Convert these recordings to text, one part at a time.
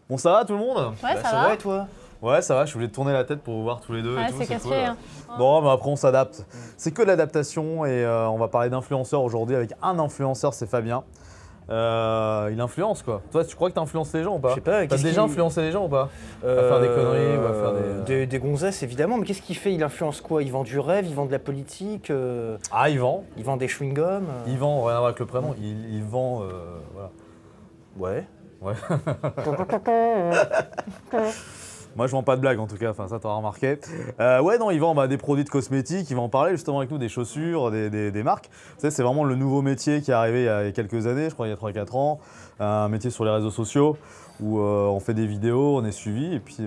Bon, ça va tout le monde? Ouais, ça va va. et toi? Ouais, ça va, je voulais tourner la tête pour vous voir tous les deux Ouais, et tout, c'est c'est casse-pied, cool. hein. Bon, mais après on s'adapte. C'est que de l'adaptation et on va parler d'influenceurs aujourd'hui avec un influenceur, c'est Fabien. Il influence quoi. Toi, tu crois que tu influences les gens ou pas? Je sais pas, T'as qu'est-ce déjà qu'il- influencé les gens ou pas? À faire des conneries ou à faire des gonzesses évidemment, mais qu'est-ce qu'il fait? Il influence quoi? Il vend du rêve, il vend de la politique, Ah, il vend. il vend des chewing-gums. Il vend, rien à voir avec le prénom, il vend. Voilà. Ouais. Ouais. Moi, je vends pas de blagues en tout cas, enfin ça t'auras remarqué. Ouais, non, il vend des produits de cosmétiques, il va en parler justement avec nous, des chaussures, des marques. Tu sais, c'est vraiment le nouveau métier qui est arrivé il y a quelques années, je crois il y a 3-4 ans. Un métier sur les réseaux sociaux où on fait des vidéos, on est suivi et puis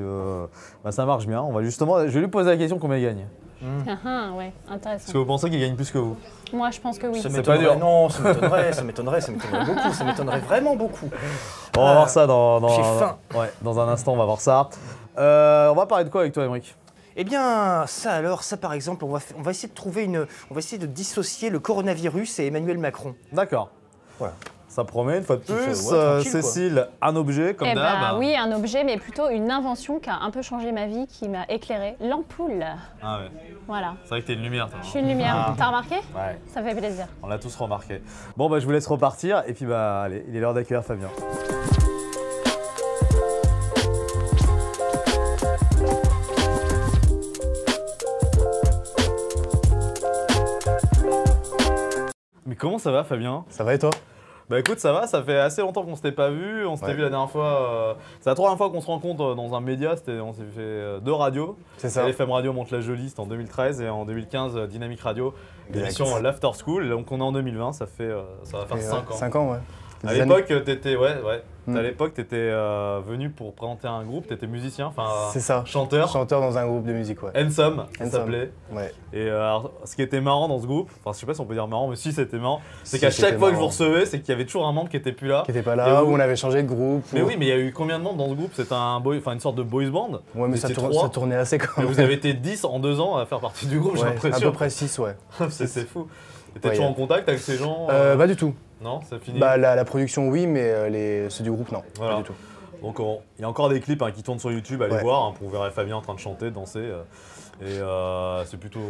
ça marche bien. On va justement, je vais lui poser la question combien il gagne. Ah, ouais, Est-ce que intéressant. vous pensez qu'il gagne plus que vous? Moi, je pense que oui. Ça C'est pas m'étonnerait, dur. non, ça m'étonnerait beaucoup, ça m'étonnerait vraiment beaucoup. On va voir ça dans j'ai faim. Ouais, dans un instant, on va voir ça. On va parler de quoi avec toi, Émeric? Eh bien, ça par exemple, on va essayer de on va essayer de dissocier le coronavirus et Emmanuel Macron. D'accord. Voilà. Ça promet une fois de plus. Ouais, tranquille, quoi. Cécile, un objet comme Eh d'hab. ben oui, un objet, mais plutôt une invention qui a un peu changé ma vie, qui m'a éclairée. L'ampoule. Ah ouais. Voilà. C'est vrai que t'es une lumière, toi. Je suis une lumière. T'as remarqué? Ouais. Ça fait plaisir. On l'a tous remarqué. Bon, je vous laisse repartir et puis allez, il est l'heure d'accueillir Fabien. Mais comment ça va, Fabien? Ça va et toi? Bah écoute, ça va, ça fait assez longtemps qu'on s'était pas vu. On s'était vu la dernière fois. C'est la troisième fois qu'on se rencontre dans un média. On s'est fait deux radios. C'est ça. LFM Radio Mantes-la-Jolie, c'était en 2013 et en 2015 Dynamique Radio, Exact. l'émission l'After School. Et donc on est en 2020, ça va faire 5 ans. 5 ans, ouais. À Des l'époque, t'étais à Mm. l'époque, t'étais venu pour présenter un groupe, t'étais musicien, enfin C'est ça. chanteur. Chanteur dans un groupe de musique, ouais. Handsome, ça Handsome. s'appelait. Ouais. Et alors, ce qui était marrant dans ce groupe, enfin je sais pas si on peut dire marrant, mais si c'était marrant, c'est Si, qu'à c'était chaque fois que je vous marrant. recevais, c'est qu'il y avait toujours un membre qui était plus là. Qui était pas Et là, vous- où on avait changé de groupe. Mais où- oui, mais il y a eu combien de membres dans ce groupe? C'était une sorte de boys band. Ouais, mais Vous ça, étiez ça trois. tournait assez quand Mais même. vous avez été 10 en 2 ans à faire partie du groupe, j'ai Ouais, à l'impression. peu près 6, ouais. C'est fou. Et t'es Ouais, toujours y a- en contact avec ces gens? Pas du tout. Non, c'est fini. Bah, la production, oui, mais ceux du groupe, non. Voilà. Pas du tout. Donc il y a encore des clips qui tournent sur YouTube, allez Ouais. voir, vous verrez Fabien en train de chanter, de danser. C'est plutôt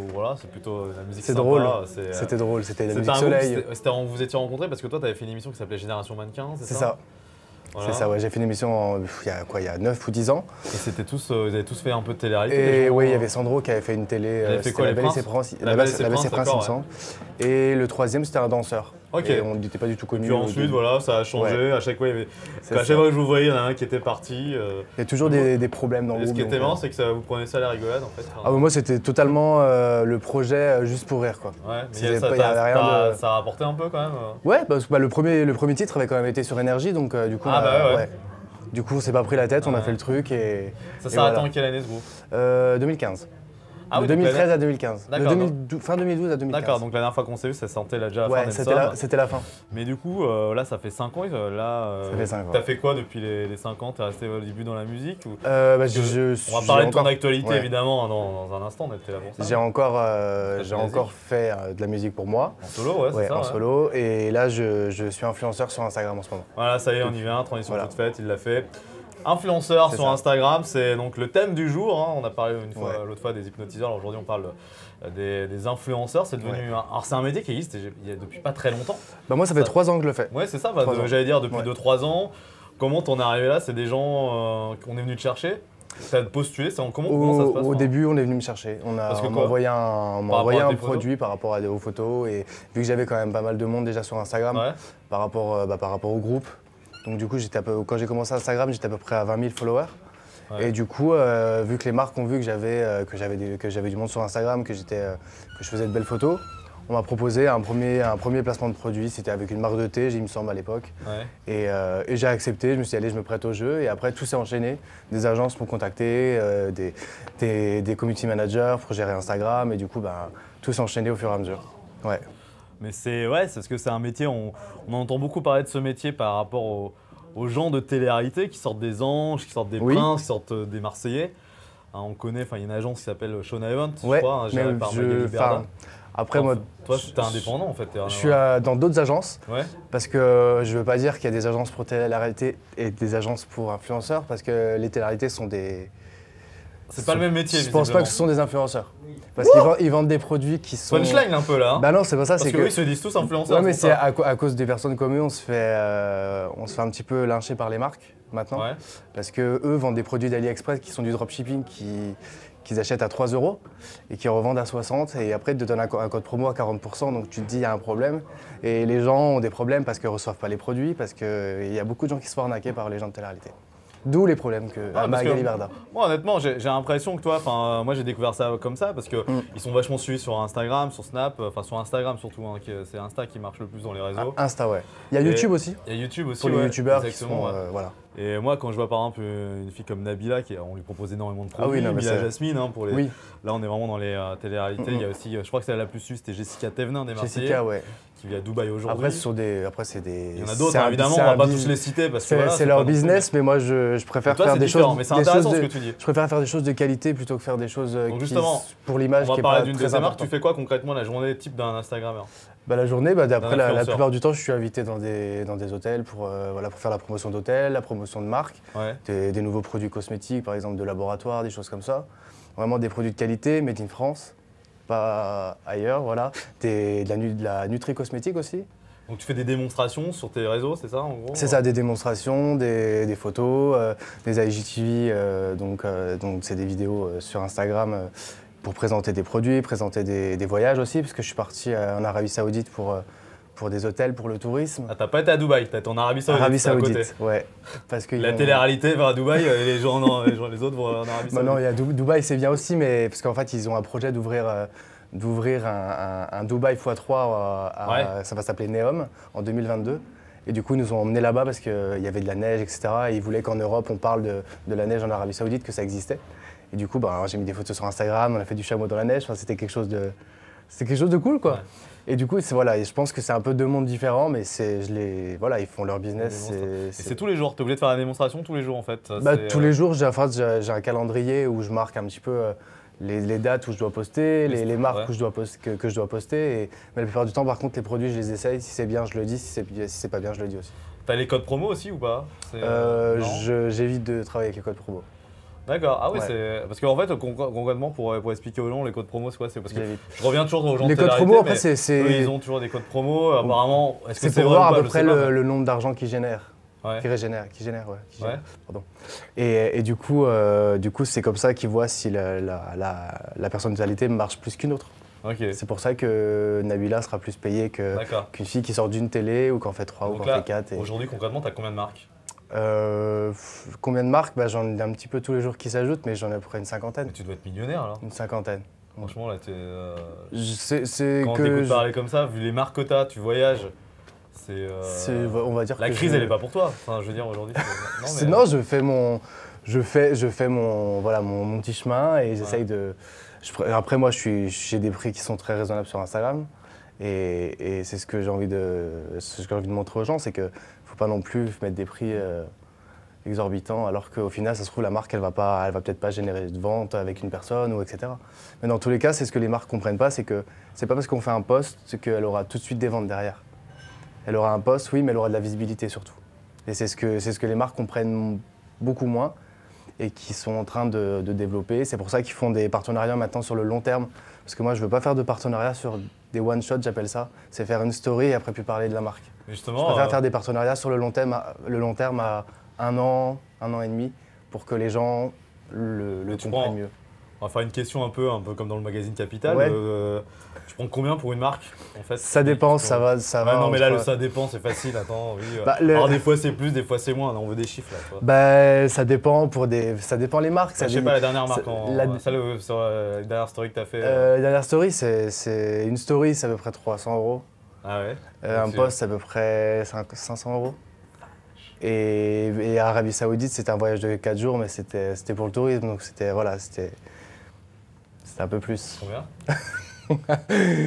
la musique C'est sympa. drôle. C'est, C'était drôle, c'était la c'était musique un groupe, soleil. vous vous étiez rencontrés parce que toi, tu avais fait une émission qui s'appelait Génération Mannequin, C'est ça. Voilà. C'est ça, ouais. J'ai fait une émission il y a 9 ou 10 ans. Et c'était tous, vous avez tous fait un peu de télé-réalité. les Et gens, oui, il y avait Sandro qui avait fait une télé. avait fait C'était quoi, La Les Belle et Princes ses Princes. La Belle et ses La Belle et Princes, ses Princes, il d'accord, me semble. Et le troisième, c'était un danseur. Ok. Et on n'était pas du tout connus. Puis ensuite, voilà, ça a changé. À chaque fois, C'est à chaque ça. fois que je vous voyais, il y en a un qui était parti. Il y a toujours des problèmes dans le Et ce groupe. qui était donc, marrant, c'est que vous prenez ça à la rigolade en fait. Ah, bah, moi, c'était totalement le projet juste pour rire, quoi. Ouais, mais C'était ça, pas- il y avait rien de- ça a rapporté un peu quand même. Ouais, parce que le premier titre avait quand même été sur Énergie, donc du coup, Ah, bah ouais. Du coup, on s'est pas pris la tête, on a Ouais. fait le truc et. Ça et s'est arrêté voilà. en quelle année ce groupe? 2015. Ah de oui, donc 2013 à 2015. D'accord, Fin 2012 à 2015. D'accord, donc la dernière fois qu'on s'est vu, ça sentait déjà la fin Ouais, d'Handsome. c'était la fin. Mais du coup, là, ça fait 5 ans. Ça fait 5 ans. T'as fait quoi depuis les 5 ans? T'es resté au début dans la musique ou... On On va parler de ton actualité ouais. évidemment dans un instant, on était là pour ça. J'ai encore, de la musique. fait de la musique pour moi. En solo, ouais, c'est Ouais, ça. en ouais. solo. Et là, je suis influenceur sur Instagram en ce moment. Voilà, ça y est, on y vient, transition Voilà. toute faite, il l'a fait. Influenceur C'est sur ça. Instagram, c'est donc le thème du jour. Hein. On a parlé l'autre fois des hypnotiseurs, alors aujourd'hui on parle des influenceurs. C'est devenu alors c'est un métier qui existe depuis pas très longtemps. Bah, moi, ça fait 3 ans que je le fais. Ouais, c'est ça, 3 ans. j'allais dire depuis Ouais. 2-3 ans. Comment t'en es arrivé là? C'est des gens qu'on est venu te chercher? T'as postulé? Comment ça se passe? Au hein début, on est venu me chercher. Parce que On m'a quoi? envoyé Par rapport à un tes photos produit par rapport aux photos. Et vu que j'avais quand même pas mal de monde déjà sur Instagram, Ouais. par rapport au groupe. Donc du coup, quand j'ai commencé Instagram, j'étais à peu près à 20 000 followers. Ouais. Et du coup, vu que les marques ont vu que j'avais du monde sur Instagram, que je faisais de belles photos, on m'a proposé un premier placement de produit. C'était avec une marque de thé, il me semble, à l'époque. Ouais. Et j'ai accepté, je me suis dit, allez, je me prête au jeu. Et après, tout s'est enchaîné. Des agences m'ont contacté, des community managers pour gérer Instagram. Et du coup, tout s'est enchaîné au fur et à mesure. Ouais. Mais c'est parce que c'est un métier, on entend beaucoup parler de ce métier par rapport aux gens de télé-réalité qui sortent des anges, qui sortent des Oui. princes, qui sortent des Marseillais. Hein, on connaît, il y a une agence qui s'appelle Shona Event, je Ouais, crois, hein, gérée mais par Magali Berda. Après, moi, toi, t'es indépendant en fait. je suis dans d'autres agences. Ouais. Parce que je veux pas dire qu'il y a des agences pour télé-réalité et des agences pour influenceurs, parce que les télé-réalités sont des... C'est pas le même métier. Je pense pas que ce sont des influenceurs. Parce qu'ils vendent des produits qui sont... Punchline un peu là. Hein. Bah non, c'est pas ça, Parce c'est que eux, ils se disent tous influenceurs. Ouais, mais c'est à cause des personnes comme eux, on se fait un petit peu lyncher par les marques maintenant. Ouais. Parce que eux vendent des produits d'AliExpress qui sont du dropshipping qu'ils achètent à 3 € et qui revendent à 60 et après ils te donnent un code promo à 40%, donc tu te dis il y a un problème. Et les gens ont des problèmes parce qu'ils ne reçoivent pas les produits, parce qu'il y a beaucoup de gens qui se font arnaquer par les gens de télé-réalité. D'où les problèmes à Magali Berda. Moi honnêtement, j'ai l'impression que toi, moi j'ai découvert ça comme ça parce que ils sont vachement suivis sur Instagram, sur Snap, enfin sur Instagram surtout, hein, c'est Insta qui marche le plus dans les réseaux. Insta, ouais. Il y a YouTube aussi. Il y a YouTube aussi, pour les youtubeurs qui exactement, sont, voilà. Et moi quand je vois par exemple une fille comme Nabila, on lui propose énormément de produits, non, Mila Jasmine, hein, pour les... Oui. Là on est vraiment dans les télé-réalités, il y a aussi, je crois que celle la plus suivie c'était Jessica Thévenin des Marseillais. Jessica, ouais. Qui vit à Dubaï aujourd'hui. Après, c'est des... Il y en a d'autres, hein, évidemment, on va pas tous les citer parce que voilà, c'est leur business, mais moi je préfère faire des choses... Mais c'est intéressant ce que tu dis. Je préfère faire des choses de qualité plutôt que faire des choses pour l'image qui est pas très importante. On va parler d'une de ces marques, tu fais quoi concrètement la journée type d'un Instagrammeur? La journée, après, la plupart du temps, je suis invité dans des hôtels pour faire la promotion d'hôtels, la promotion de marques, des nouveaux produits cosmétiques, par exemple de laboratoire, des choses comme ça. Vraiment des produits de qualité, made in France, pas ailleurs, voilà. De la nutri-cosmétique aussi. Donc tu fais des démonstrations sur tes réseaux, c'est ça en gros? C'est ça, des démonstrations, des photos, des IGTV, donc c'est des vidéos sur Instagram pour présenter des produits, présenter des voyages aussi, parce que je suis parti en Arabie Saoudite pour des hôtels, pour le tourisme. Ah, t'as pas été à Dubaï, t'as été en Arabie Saoudite. Arabie Saoudite, ouais. Parce que la télé-réalité va à Dubaï, et les autres vont en Arabie Saoudite. Non, Dubaï c'est bien aussi, mais parce qu'en fait ils ont un projet d'ouvrir un Dubaï x3, ça va s'appeler Neom, en 2022. Et du coup, ils nous ont emmenés là-bas parce qu'il y avait de la neige, etc. Et ils voulaient qu'en Europe, on parle de la neige en Arabie Saoudite, que ça existait. Et du coup, j'ai mis des photos sur Instagram, on a fait du chameau dans la neige. Enfin, c'était quelque chose de cool, quoi. Ouais. Et du coup, je pense que c'est un peu deux mondes différents, mais ils font leur business. C'est tous les jours, t'es obligé de faire la démonstration tous les jours en fait. Tous les jours, j'ai un calendrier où je marque un petit peu les dates où je dois poster, les marques que je dois poster. Mais la plupart du temps, par contre, les produits, je les essaye. Si c'est bien, je le dis. Si c'est pas bien, je le dis aussi. T'as les codes promo aussi ou pas? J'évite de travailler avec les codes promo. D'accord, ah oui, c'est. Parce qu'en fait, concrètement, pour expliquer aux gens, les codes promo, c'est quoi? C'est parce que je reviens toujours aux gens. Les codes promo, après, ils ont toujours des codes promo, apparemment. C'est pour voir à peu près le nombre d'argent qu'ils génèrent. Ouais. Qui génère. Pardon. Et du coup, c'est comme ça qu'ils voient si la personnalité marche plus qu'une autre. Okay. C'est pour ça que Nabila sera plus payée qu'une fille qui sort d'une télé ou qu'en fait 3 ou qu'en fait 4. Aujourd'hui, concrètement, tu as combien de marques? Combien de marques? J'en ai un petit peu tous les jours qui s'ajoutent, mais j'en ai à peu près une cinquantaine. Mais tu dois être millionnaire alors? Une cinquantaine. Franchement, là, t'es. Quand on t'écoute parler comme ça, vu les marques que t'as, tu voyages. On va dire la crise, elle est pas pour toi. Enfin, je veux dire aujourd'hui. Non, je fais mon petit chemin et j'essaye de. Après, moi, j'ai des prix qui sont très raisonnables sur Instagram et c'est ce que j'ai envie de montrer aux gens, c'est que faut pas non plus mettre des prix exorbitants, alors qu'au final, ça se trouve la marque, elle va peut-être pas générer de vente avec une personne ou etc. Mais dans tous les cas, c'est ce que les marques comprennent pas, c'est que c'est pas parce qu'on fait un post qu'elle aura tout de suite des ventes derrière. Elle aura un poste, oui, mais elle aura de la visibilité surtout. Et c'est ce que les marques comprennent beaucoup moins et qui sont en train de développer. C'est pour ça qu'ils font des partenariats maintenant sur le long terme. Parce que moi, je ne veux pas faire de partenariat sur des one-shots, j'appelle ça. C'est faire une story et après plus parler de la marque. Justement, je préfère faire des partenariats sur le long terme à 1 an, 1 an et demi, pour que les gens le comprennent mieux. On va faire une question un peu comme dans le magazine Capital. Ouais. Tu prends combien pour une marque en fait? Ça dépend, ça va. Non mais là ça dépend, c'est facile, attends. Oui. Alors des fois c'est plus, des fois c'est moins, on veut des chiffres là. Ça dépend ça dépend les marques. Je sais pas la dernière marque, sur la dernière story que tu as fait. La dernière story, c'est une story, c'est à peu près 300 €. Ah ouais. Un post, c'est à peu près 500 €. Et à Arabie Saoudite, c'était un voyage de 4 jours, mais c'était pour le tourisme, donc c'était un peu plus. Combien?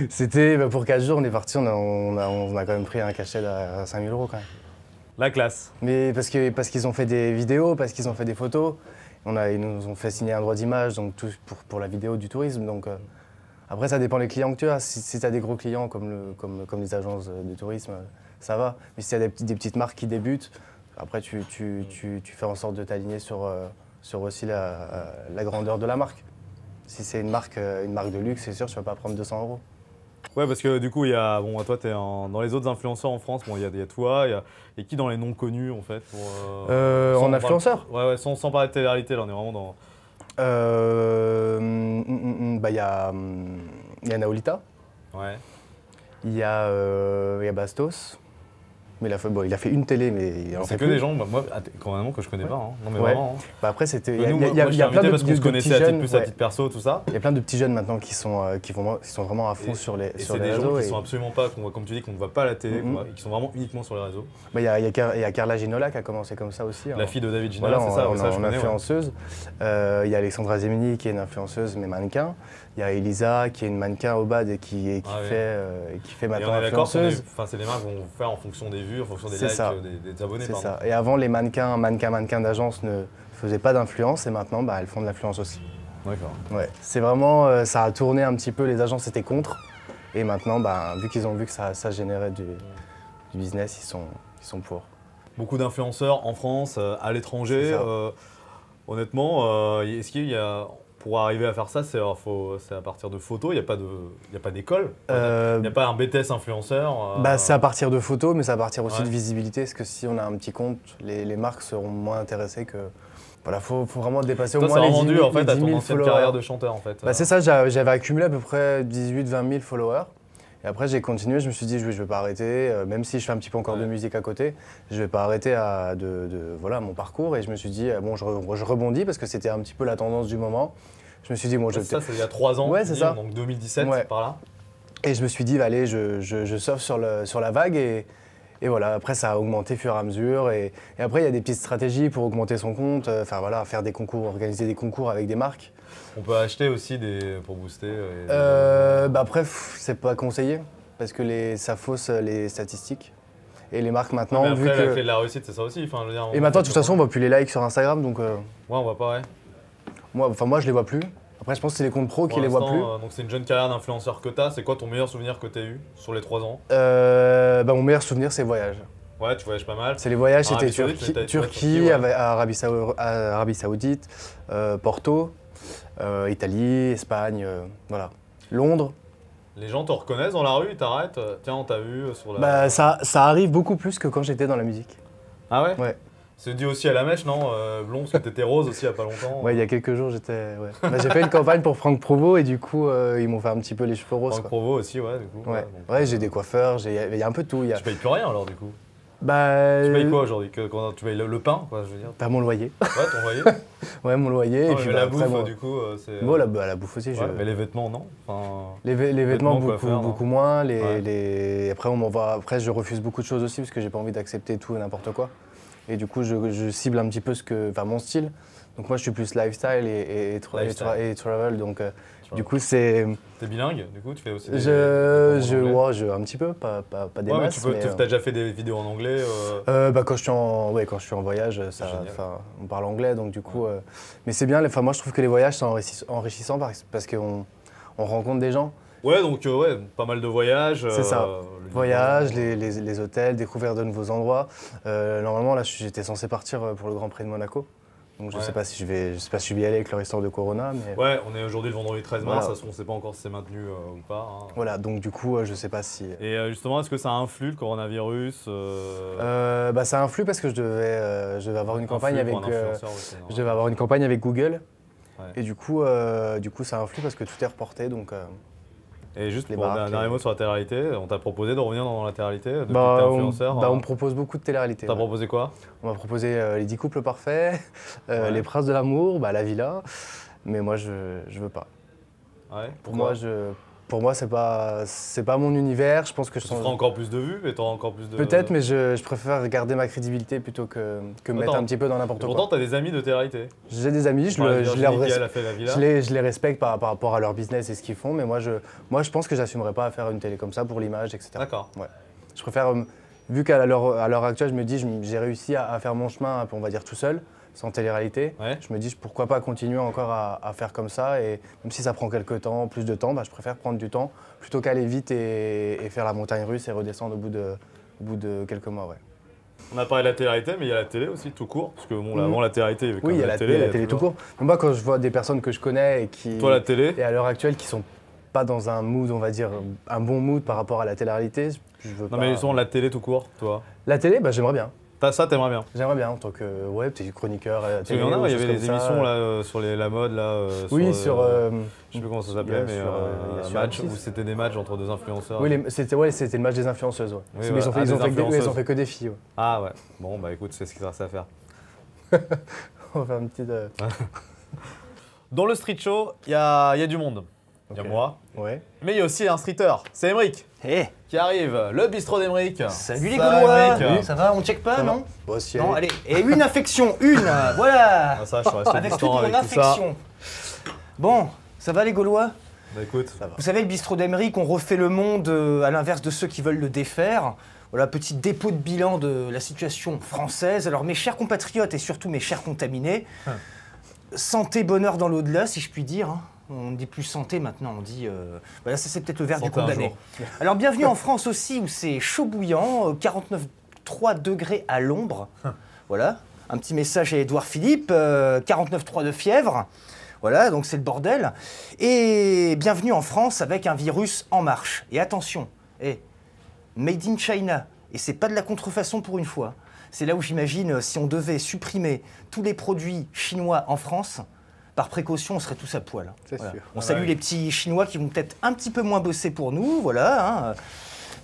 C'était pour 4 jours, on est parti, on a quand même pris un cachet à 5 000 € quand même. La classe. Mais parce qu'ils ont fait des vidéos, parce qu'ils ont fait des photos, ils nous ont fait signer un droit d'image, donc tout pour la vidéo du tourisme. Donc Après, ça dépend des clients que tu as. Si tu as des gros clients comme les agences de tourisme, ça va. Mais si tu as des petites marques qui débutent, après, tu fais en sorte de t'aligner sur aussi la grandeur de la marque. Si c'est une marque de luxe, c'est sûr, tu ne vas pas prendre 200 €. Ouais, parce que du coup, il y a, bon, toi, dans les autres influenceurs en France, bon, il y a toi, et qui dans les noms connus en fait En influenceur? Ouais, sans parler de télé-réalité, là, on est vraiment dans. Il y a Naolita, Ouais. il y a Bastos. Mais il a fait une télé, mais il en C'est fait que plus. des gens, moi, quand même, que je connais pas. Hein. Non, mais Ouais. vraiment. Hein. Bah après, c'était. Nous, Il y moi, je suis a plein invité de parce qu'on se petits connaissait à jeunes, titre, plus à ouais. titre perso, tout ça. Il y a plein de petits jeunes maintenant qui sont vraiment à fond sur les Et c'est des gens réseaux. qui sont absolument pas, comme tu dis, qu'on ne voit pas à la télé, Mhm. et qui sont vraiment uniquement sur les réseaux. Bah, il y a Carla Ginola qui a commencé comme ça aussi. La fille de David Ginola, Voilà, c'est ça, en ça je connais. Ouais. influenceuse. Il y a Alexandra Zemini qui est une influenceuse mais mannequin. Il y a Elisa qui est une mannequin au bad et qui ouais. fait Et maintenant on est d'accord, influenceuse. c'est les marques vont faire en fonction des vues, en fonction des C'est likes, ça. des abonnés. C'est pardon. ça. Et avant, les mannequins d'agence ne faisaient pas d'influence et maintenant, elles font de l'influence aussi. D'accord. Ouais. C'est vraiment, ça a tourné un petit peu, les agences étaient contre. Et maintenant, vu qu'ils ont vu que ça générait du business, ils sont pour. Beaucoup d'influenceurs en France, à l'étranger. C'est ça. Honnêtement, est-ce qu'il y a, pour arriver à faire ça, c'est à partir de photos, il n'y a pas d'école, il n'y a pas un BTS influenceur. C'est à partir de photos, mais c'est à partir aussi Ouais. de visibilité, parce que si on a un petit compte, les marques seront moins intéressées que... Voilà, faut vraiment dépasser Toi, au moins c'est les vraiment 10 dû 000, en fait à les 10 ton 000 ancienne followers. carrière de chanteur en fait. C'est ça, j'avais accumulé à peu près 18-20 000 followers. Et après, j'ai continué, je me suis dit, je vais pas arrêter, même si je fais un petit peu encore de musique à côté, je vais pas arrêter voilà, mon parcours. Et je me suis dit, bon, je rebondis parce que c'était un petit peu la tendance du moment. Je me suis dit, bon, Ça, c'est il y a 3 ans, Ouais, c'est ça. donc 2017, Ouais. par là. Et je me suis dit, allez, je surfe sur la vague et voilà, après ça a augmenté au fur et à mesure. Et après, il y a des petites stratégies pour augmenter son compte, voilà, faire des concours, organiser des concours avec des marques. On peut acheter aussi pour booster. Après, c'est pas conseillé parce que ça fausse les statistiques. Et les marques maintenant, Mais après, vu la que. clé de la réussite, c'est ça aussi. Enfin, je veux dire, Et maintenant, de toute façon, on voit plus les likes sur Instagram, donc ouais, on voit pas, ouais. moi, je les vois plus. Après, je pense que c'est les comptes pro qui Pour les voient l'instant, plus. donc c'est une jeune carrière d'influenceur que tu as. C'est quoi ton meilleur souvenir que tu as eu sur les 3 ans? Mon meilleur souvenir, c'est voyage. Ouais, tu voyages pas mal. C'est les voyages, c'était Arabie Saoudite, Turquie, t'as été Turquie, ouais. Arabie Saoudite, Porto, Italie, Espagne, voilà. Londres. Les gens te reconnaissent dans la rue, ils t'arrêtent. Tiens, on t'a vu sur la. Ça arrive beaucoup plus que quand j'étais dans la musique. Ah ouais? Ouais. C'est dû aussi à la mèche, non? Blond, parce que t'étais rose aussi il y a pas longtemps. Ouais, il y a quelques jours, j'étais. Ouais. J'ai fait une campagne pour Franck Provo et du coup, ils m'ont fait un petit peu les cheveux roses. Franck Quoi. Provo aussi, ouais, du coup. Ouais, donc, j'ai des coiffeurs, il y a un peu de tout. Tu payes plus rien alors, du coup. Tu Tu payes quoi aujourd'hui? Tu payes le pain, quoi, je veux dire? Mon loyer. Ouais, ton loyer? Ouais, mon loyer. Non, et puis mais la après, bouffe, du coup, c'est. Bon, la bouffe aussi. Ouais, mais les vêtements, non? Enfin... Les vêtements, coiffeurs, beaucoup moins. Ouais. Après, on m'envoie. Après, je refuse beaucoup de choses aussi parce que j'ai pas envie d'accepter tout et n'importe quoi. Et du coup, je cible un petit peu mon style. Donc moi, je suis plus lifestyle et travel. Donc du coup, c'est. T'es bilingue, du coup, tu fais aussi des un petit peu, pas des ouais, masses. mais t'as déjà fait des vidéos en anglais Quand je suis en voyage, on parle anglais, donc du coup. Mais c'est bien. Moi, je trouve que les voyages sont enrichissants parce qu'on rencontre des gens. Ouais, donc pas mal de voyages. C'est ça. Voyages, les hôtels, découvrir de nouveaux endroits. Normalement, là, j'étais censé partir pour le Grand Prix de Monaco. Donc je sais pas si je vais y aller avec leur histoire de Corona. Mais... Ouais, on est aujourd'hui le vendredi 13 mars, Voilà. on ne sait pas encore si c'est maintenu ou pas. Hein. Voilà, donc du coup, je sais pas si... Et justement, est-ce que ça influe le coronavirus Ça influe parce que je devais avoir une campagne avec... Aussi, je devais avoir une campagne avec Google. Ouais. Et du coup, ça influe parce que tout est reporté, donc... Et juste les pour un marques, dernier mot sur la télé-réalité, on t'a proposé de revenir dans la télé-réalité depuis que t'es on influenceur me propose beaucoup de télé-réalité. T'as Ouais. proposé quoi? On m'a proposé les 10 couples parfaits, Ouais. les princes de l'amour, la villa, mais moi je veux pas. Ouais. Pour moi c'est pas mon univers, je pense que Tu feras encore plus de vues et t'auras encore plus de... Peut-être, mais je préfère garder ma crédibilité plutôt que me mettre un petit peu dans n'importe quoi. Pourtant, t'as des amis de télé-réalité. J'ai des amis, je les respecte par rapport à leur business et ce qu'ils font, mais moi je pense que j'assumerais pas à faire une télé comme ça pour l'image, etc. D'accord. Ouais. Je préfère, vu qu'à l'heure actuelle, je me dis j'ai réussi à faire mon chemin, on va dire tout seul, sans télé-réalité. Ouais. Je me dis pourquoi pas continuer encore à faire comme ça et même si ça prend quelques temps, plus de temps, bah, je préfère prendre du temps plutôt qu'aller vite et faire la montagne russe et redescendre au bout de quelques mois. Ouais. On a parlé de la télé-réalité, mais il y a la télé aussi, tout court. Parce que bon, avant la télé-réalité, il y avait quand Oui, il même y a la télé tout court. Mais moi, quand je vois des personnes que je connais et qui... Toi, la télé Et à l'heure actuelle, qui sont pas dans un mood, on va dire, un bon mood par rapport à la télé-réalité, je veux pas... Non, mais justement, la télé tout court, toi. La télé, bah, j'aimerais bien. Ça, t'aimerais bien. J'aimerais bien en tant que petit chroniqueur à la Parce qu'il télé. y en a, il y ou avait choses les comme ça. émissions là, sur la mode, là. Oui, sur. sur... Je sais plus comment ça il y s'appelait, a mais sur match, M6. où c'était des matchs entre deux influenceurs. Oui, c'était le match des influenceuses. Ouais. Oui, Mais voilà. ils ont fait que des filles. Ouais. Ah ouais. Bon, bah écoute, c'est ce qu'il reste à faire. On va faire une petite... Dans le street show, il y a du monde. Il y a Ok. moi, Ouais. mais il y a aussi un streeter. C'est Emric Eh, qui arrive, le bistrot d'Emric. salut les Ça va, Gaulois. Emric Ça va, on check pas, Ça va. non? Bon, si, Non, allez. Et une infection, voilà. Ah, ça, je suis resté Avec toute distant mon avec tout ça. infection. Bon, ça va les Gaulois? Bah écoute, Ça va. Vous savez, le bistrot d'Emeric, on refait le monde à l'inverse de ceux qui veulent le défaire. Voilà, petit dépôt de bilan de la situation française. Alors, mes chers compatriotes et surtout mes chers contaminés, santé, bonheur dans l'au-delà, si je puis dire. Hein. On ne dit plus santé maintenant, on dit... Voilà, ça c'est peut-être le verre du Santé un condamné. jour. Alors, bienvenue en France aussi, où c'est chaud bouillant, 49,3 degrés à l'ombre. Voilà, un petit message à Édouard Philippe, 49,3 de fièvre. Voilà, donc c'est le bordel. Et bienvenue en France avec un virus en marche. Et attention, made in China. Et c'est pas de la contrefaçon pour une fois. C'est là où j'imagine, si on devait supprimer tous les produits chinois en France, par précaution, on serait tous à poil. C'est Voilà. sûr. On Ah salue ouais. les petits Chinois qui vont peut-être un petit peu moins bosser pour nous, voilà. Hein.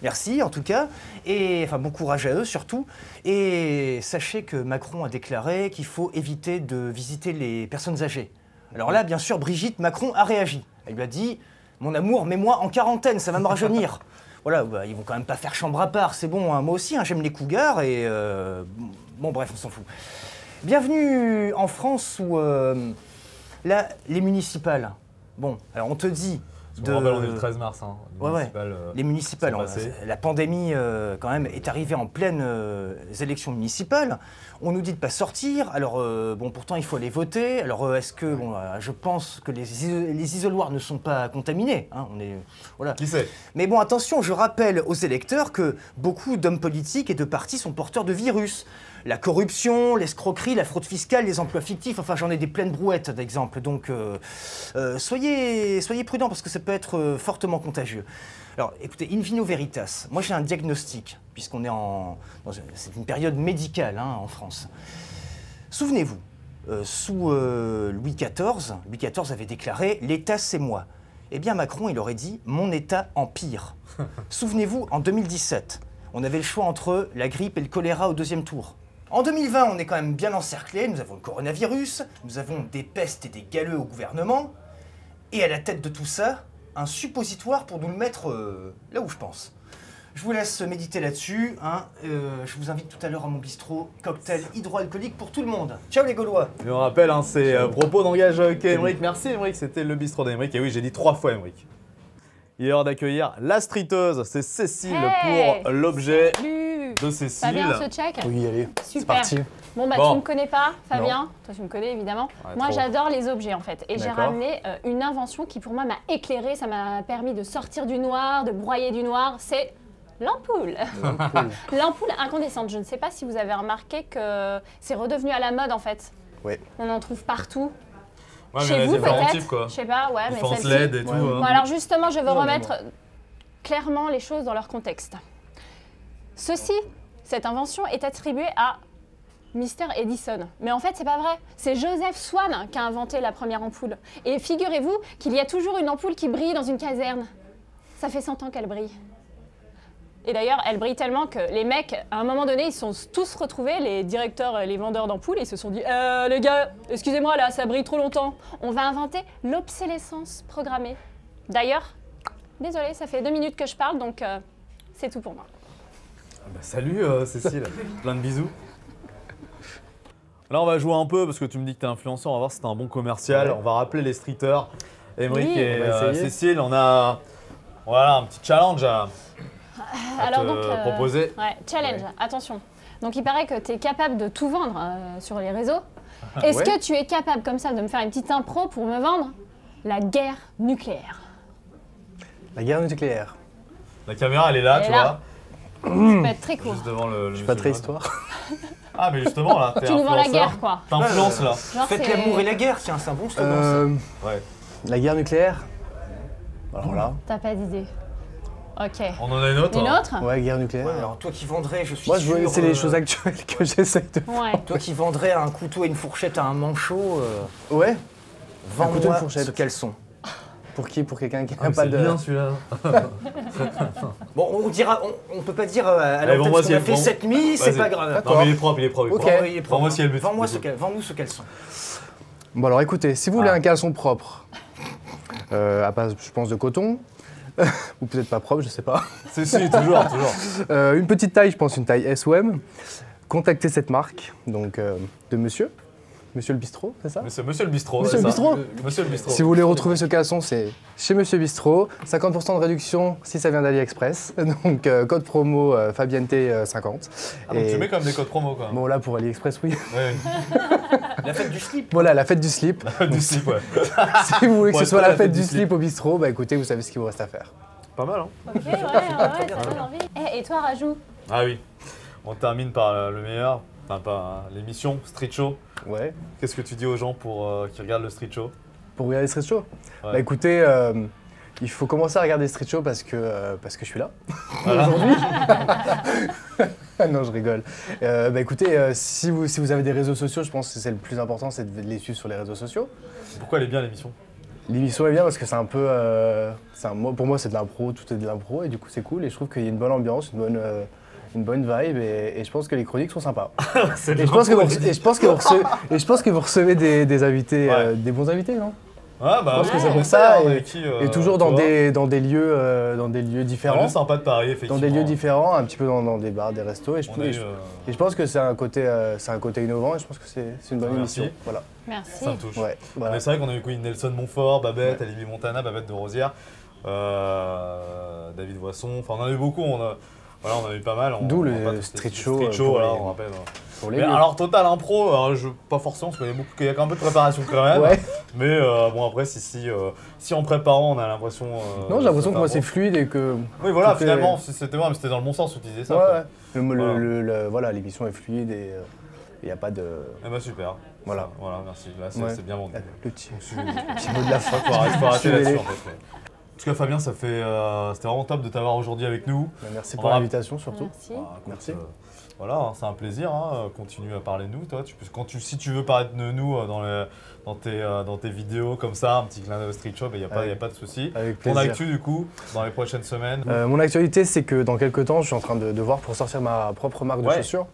Merci en tout cas, et enfin bon courage à eux surtout. Et sachez que Macron a déclaré qu'il faut éviter de visiter les personnes âgées. Alors là, bien sûr, Brigitte Macron a réagi. Elle lui a dit « Mon amour, mets-moi en quarantaine, ça va me rajeunir ». Voilà, bah, ils vont quand même pas faire chambre à part, c'est bon, hein. Moi aussi, hein, j'aime les cougars et... bon bref, on s'en fout. Bienvenue en France où, là, les municipales, bon, alors on te dit... je me rappelle, on est le 13 mars. Hein, Ouais, ouais. municipal, Les municipales, sont hein, passées. la pandémie quand même est arrivée en pleine élections municipales. On nous dit de pas sortir. Alors bon, pourtant il faut aller voter. Alors est-ce que bon, je pense que les isoloirs ne sont pas contaminés. Hein, on est voilà. Qui sait? Mais bon, attention, je rappelle aux électeurs que beaucoup d'hommes politiques et de partis sont porteurs de virus. La corruption, l'escroquerie, la fraude fiscale, les emplois fictifs, enfin j'en ai des pleines brouettes d'exemples. Donc soyez prudents parce que ça peut être fortement contagieux. Alors écoutez, in vino veritas, moi j'ai un diagnostic, puisqu'on est c'est une période médicale hein, en France. Souvenez-vous, sous Louis XIV avait déclaré « l'État c'est moi ». Eh bien Macron, il aurait dit « mon État empire ». Souvenez-vous, en 2017, on avait le choix entre la grippe et le choléra au deuxième tour. En 2020, on est quand même bien encerclé, nous avons le coronavirus, nous avons des pestes et des galeux au gouvernement, et à la tête de tout ça, un suppositoire pour nous le mettre là où je pense. Je vous laisse méditer là-dessus, hein. Je vous invite tout à l'heure à mon bistrot, cocktail hydroalcoolique pour tout le monde. Ciao les Gaulois. Et on rappelle, hein, c'est propos d'engage Emric. Merci Emric, c'était le bistrot d'Emric. Et oui, j'ai dit 3 fois Emric. Il est l'heure d'accueillir la streeteuse, c'est Cécile Hey. pour l'objet Salut. de Ça Cécile. va bien ce check? Oui, allez, c'est Super. parti. Bon bah Bon. tu me connais pas, Fabien. Toi tu me connais évidemment. Ouais, Moi trop. j'adore les objets en fait. Et j'ai D'accord. ramené une invention qui pour moi m'a éclairée, ça m'a permis de sortir du noir, de broyer du noir. C'est l'ampoule. L'ampoule incandescente. Je ne sais pas si vous avez remarqué que c'est redevenu à la mode en fait. Oui. On en trouve partout. Ouais, mais Chez vas-y, vous préventif, peut-être. quoi. Je sais pas, ouais, mais Différence celle-ci. LED et tout. Ouais. hein. Bon alors justement, je veux Non, mais remettre clairement les choses dans leur contexte. Ceci, cette invention est attribuée à Mr Edison. Mais en fait, c'est pas vrai. C'est Joseph Swan qui a inventé la première ampoule. Et figurez-vous qu'il y a toujours une ampoule qui brille dans une caserne. Ça fait 100 ans qu'elle brille. Et d'ailleurs, elle brille tellement que les mecs, à un moment donné, ils se sont tous retrouvés, les directeurs, les vendeurs d'ampoules, et ils se sont dit « les gars, excusez-moi, là, ça brille trop longtemps. On va inventer l'obsolescence programmée. » D'ailleurs, désolé, ça fait 2 minutes que je parle, donc c'est tout pour moi. Ah bah, salut Cécile, plein de bisous. Là on va jouer un peu parce que tu me dis que t'es influenceur, on va voir si t'es un bon commercial. Ouais. On va rappeler les streeters, Emric Oui. et On va essayer. Cécile. On a voilà, un petit challenge à Alors te donc, proposer. Ouais, challenge, attention. Donc il paraît que tu es capable de tout vendre sur les réseaux. Est-ce Ouais. que tu es capable comme ça de me faire une petite impro pour me vendre la guerre nucléaire? La guerre nucléaire. La caméra, elle est là, Elle tu est là. vois. Ça peut être très court. Juste devant le. Je suis pas très histoire. Ah, mais justement, là, t'es Tu nous vends la influenceur. guerre, quoi. T'influences, là. Genre, Faites c'est- l'amour et la guerre, tiens, c'est un bon slogan. ça. Ouais. La guerre nucléaire. Alors là. T'as pas d'idée. Ok. On en a une autre. Une hein. autre? Ouais, guerre nucléaire. Ouais, alors toi qui vendrais, je suis Moi, sûr... c'est les choses actuelles que j'essaie de. Ouais. Toi qui vendrais un couteau et une fourchette à un manchot, Ouais. couteau et une vends-moi fourchette. ce caleçon. Pour qui? Pour quelqu'un qui Ah, n'a mais pas c'est de. bien celui-là. Bon, on dira, on peut pas dire à Allez, l'antenne vends-moi ce si qu'on a elle fait prend. cette nuit, c'est Vas-y. pas grave. D'accord. Non, mais il est propre, il est propre. il est Ok. propre. Il est propre. Vends-moi si elle le but. Vends-nous ce caleçon. Bon, alors écoutez, si vous voulez un caleçon propre, à base, je pense, de coton, ou peut-être pas propre, je sais pas. Si, toujours. Une petite taille, je pense une taille S ou M. Contactez cette marque, donc de monsieur le bistrot, c'est ça? Monsieur le bistrot. Monsieur c'est le ça. bistrot. Monsieur le bistrot. Si vous voulez retrouver ce caleçon, c'est chez Monsieur Bistrot. 50% de réduction si ça vient d'AliExpress. Donc code promo Fabiente50. Ah, donc tu mets comme des codes promo, quoi. Bon, là pour AliExpress, oui. Ouais, La fête du slip. Voilà, la fête du slip. du slip, ouais. Si vous voulez que Pour ce être soit prêt, la fête du slip au bistrot, bah écoutez, vous savez ce qu'il vous reste à faire. Pas mal, hein. Ok, ouais, ça donne envie. Et toi, Rajou? Ah oui. On termine par le meilleur. Enfin, pas l'émission Street Show. Ouais. Qu'est-ce que tu dis aux gens pour qui regardent le Street Show? Pour regarder Street Show, Ouais. bah écoutez, il faut commencer à regarder Street Show parce que je suis là. Voilà. Aujourd'hui. Non, je rigole. Bah écoutez, si vous avez des réseaux sociaux, je pense que c'est le plus important, c'est de les suivre sur les réseaux sociaux. Pourquoi elle est bien l'émission? L'émission est bien parce que c'est un peu, pour moi c'est de l'impro, tout est de l'impro et du coup c'est cool et je trouve qu'il y a une bonne ambiance, une bonne vibe et je pense que les chroniques sont sympas. C'est Et je pense que vous recevez des invités, Ouais. des bons invités, non? Ah bah, Je pense que c'est on pour sait, ça, on est et- qui, Et toujours dans toi des lieux Un différents. lieu sympa de Paris, effectivement. Dans des lieux différents, un petit peu dans des bars, des restos. Et je, On a eu, et je pense que c'est un côté innovant et je pense que c'est une bonne Merci. émission. Voilà. Merci. ça me touche. Ouais, voilà. Mais c'est vrai qu'on a eu Queen Nelson Montfort, Babette, Alibi Montana, Babette de Rosière, David Voisson, enfin on en a eu beaucoup, on a eu pas mal. D'où on le va pas tous Street les- Show, Street Show, pour voilà, les- on rappelle. Pour les Mais lieux. alors Total Impro, pas forcément parce qu'il y a quand même un peu de préparation quand même. Ouais. Mais bon après si en préparant on a l'impression. Non, j'ai l'impression que de moi faire c'est bon. fluide et que. Oui voilà tout est- finalement c'était vrai mais c'était dans le bon sens où tu disais ça. Ouais, quoi. ouais. Voilà, l'émission est fluide et il n'y a pas de. Eh bah super. Voilà. Voilà merci. Là Ouais. c'est bien vendu. Le petit, Donc, petit mot de la fin. faut arrêter Suivez-les. là-dessus en fait. Ouais. En tout cas Fabien ça fait c'était vraiment top de t'avoir aujourd'hui avec nous. Merci On pour va- l'invitation surtout. Merci. Bah, écoute, Merci. Voilà, hein, c'est un plaisir. Continue à parler de nous, toi. Si tu veux parler de nous dans tes vidéos comme ça, un petit clin d'œil au Street Show, il n'y a pas de souci. Avec Ton plaisir. actu du coup, dans les prochaines semaines. Mon actualité, c'est que dans quelques temps, je suis en train de voir pour sortir ma propre marque de Ouais. chaussures.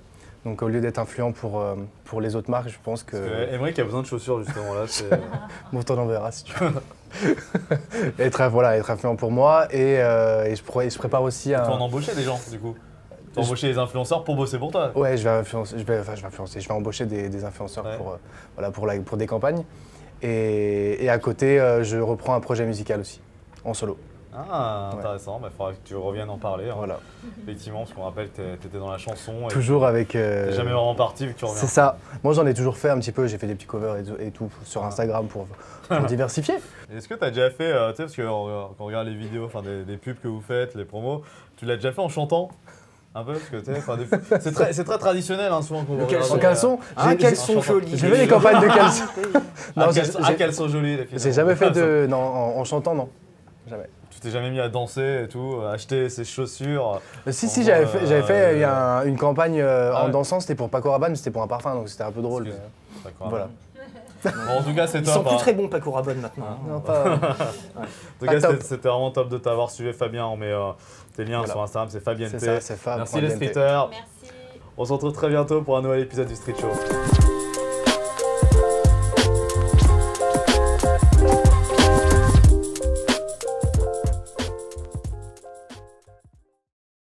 Donc au lieu d'être influent pour les autres marques, je pense que. Parce que Emmerich a besoin de chaussures justement là. Bon, t'en enverras si tu veux. être influent pour moi et je prépare aussi Tu vas en un. embaucher des gens du coup. Tu vas embaucher des influenceurs pour bosser pour toi. Ouais, je vais embaucher des influenceurs Ouais. pour des campagnes. Et à côté, je reprends un projet musical aussi, en solo. Ah, Ouais. intéressant. Il faudra que tu reviennes en parler. Hein. Voilà. Effectivement, parce qu'on rappelle que tu étais dans la chanson. Et Toujours avec. t'es jamais vraiment parti vu que tu reviens. C'est ça. Moi, j'en ai toujours fait un petit peu. J'ai fait des petits covers et tout sur Instagram pour diversifier. Est-ce que tu as déjà fait, tu sais, parce que quand on regarde les vidéos, enfin des pubs que vous faites, les promos, tu l'as déjà fait en chantant un peu parce que tu sais, enfin, c'est très traditionnel hein, souvent quand on regarde. En caleçon, Un caleçon joli. j'ai fait des campagnes de caleçon. Non, Qu'elles sont jolies les filles. j'ai jamais fait de. Non, en chantant, non. Jamais. Tu t'es jamais mis à danser et tout, acheter ses chaussures. Si, j'avais fait une campagne en ouais. dansant, c'était pour Paco Rabanne, mais c'était pour un parfum, donc c'était un peu drôle. Excuse. mais- D'accord. Voilà. Bon, en tout cas, c'est Ils top. sont plus hein. très bons, Paco Rabanne, maintenant. hein. Non, pas. En tout Pas cas, top. c'était vraiment top de t'avoir suivi, Fabien. On met tes liens Voilà. sur Instagram, c'est Fabienne C'est ça, c'est Fab. Merci les streeters. Merci. On se retrouve très bientôt pour un nouvel épisode du Street Show.